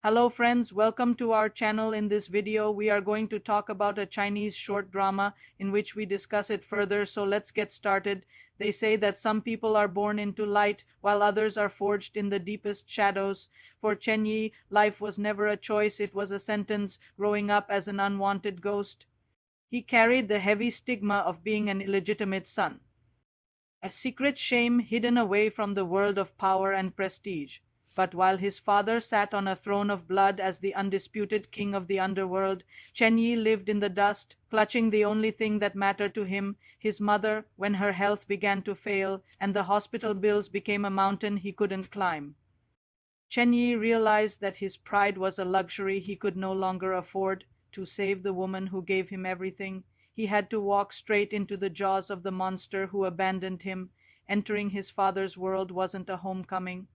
Hello friends, welcome to our channel. In this video, we are going to talk about a Chinese short drama in which we discuss it further. So let's get started. They say that some people are born into light while others are forged in the deepest shadows. For Chen Yi, life was never a choice, it was a sentence, growing up as an unwanted ghost. He carried the heavy stigma of being an illegitimate son, a secret shame hidden away from the world of power and prestige. But while his father sat on a throne of blood as the undisputed king of the underworld, Chen Yi lived in the dust, clutching the only thing that mattered to him, his mother, when her health began to fail and the hospital bills became a mountain he couldn't climb. Chen Yi realized that his pride was a luxury he could no longer afford. To save the woman who gave him everything, he had to walk straight into the jaws of the monster who abandoned him. Entering his father's world wasn't a homecoming.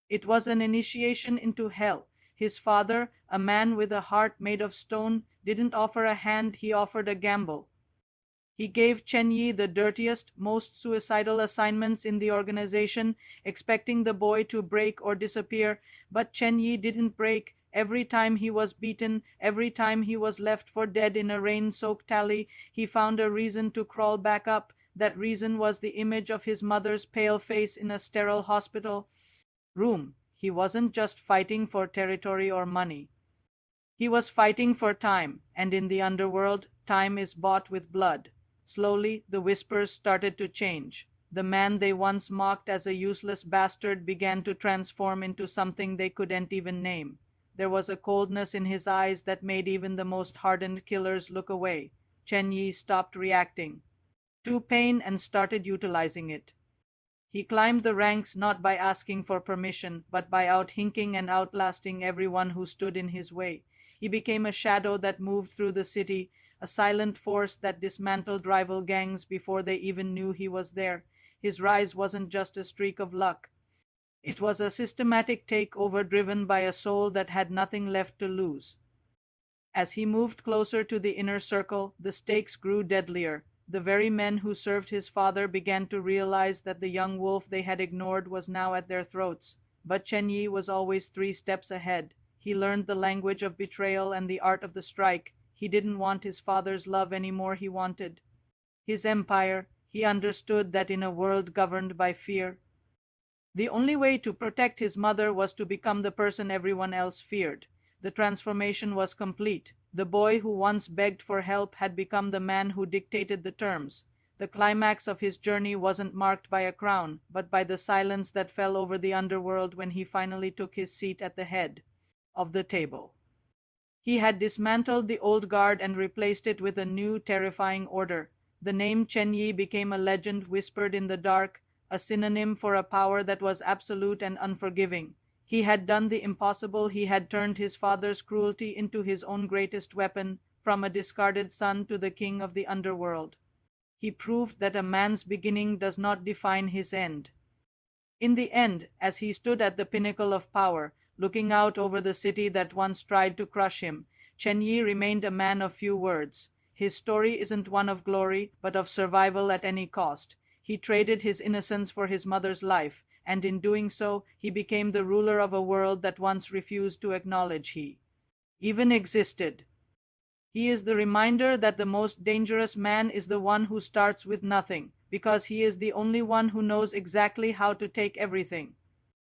It was an initiation into hell. His father, a man with a heart made of stone, didn't offer a hand, he offered a gamble. He gave Chen Yi the dirtiest, most suicidal assignments in the organization, expecting the boy to break or disappear. But Chen Yi didn't break. Every time he was beaten, every time he was left for dead in a rain-soaked alley, he found a reason to crawl back up. That reason was the image of his mother's pale face in a sterile hospital room. He wasn't just fighting for territory or money. He was fighting for time, and in the underworld, time is bought with blood. Slowly, the whispers started to change. The man they once mocked as a useless bastard began to transform into something they couldn't even name. There was a coldness in his eyes that made even the most hardened killers look away. Chen Yi stopped reacting to pain and started utilizing it. He climbed the ranks not by asking for permission, but by outhinking and outlasting everyone who stood in his way. He became a shadow that moved through the city, a silent force that dismantled rival gangs before they even knew he was there. His rise wasn't just a streak of luck. It was a systematic takeover driven by a soul that had nothing left to lose. As he moved closer to the inner circle, the stakes grew deadlier. The very men who served his father began to realize that the young wolf they had ignored was now at their throats. But Chen Yi was always 3 steps ahead. He learned the language of betrayal and the art of the strike. He didn't want his father's love anymore, he wanted his empire. He understood that in a world governed by fear, the only way to protect his mother was to become the person everyone else feared. The transformation was complete. The boy who once begged for help had become the man who dictated the terms. The climax of his journey wasn't marked by a crown, but by the silence that fell over the underworld when he finally took his seat at the head of the table. He had dismantled the old guard and replaced it with a new, terrifying order. The name Chen Yi became a legend whispered in the dark, a synonym for a power that was absolute and unforgiving. He had done the impossible. He had turned his father's cruelty into his own greatest weapon, from a discarded son to the king of the underworld. He proved that a man's beginning does not define his end. In the end, as he stood at the pinnacle of power, looking out over the city that once tried to crush him, Chen Yi remained a man of few words. His story isn't one of glory, but of survival at any cost. He traded his innocence for his mother's life, and in doing so, he became the ruler of a world that once refused to acknowledge he even existed. He is the reminder that the most dangerous man is the one who starts with nothing, because he is the only one who knows exactly how to take everything.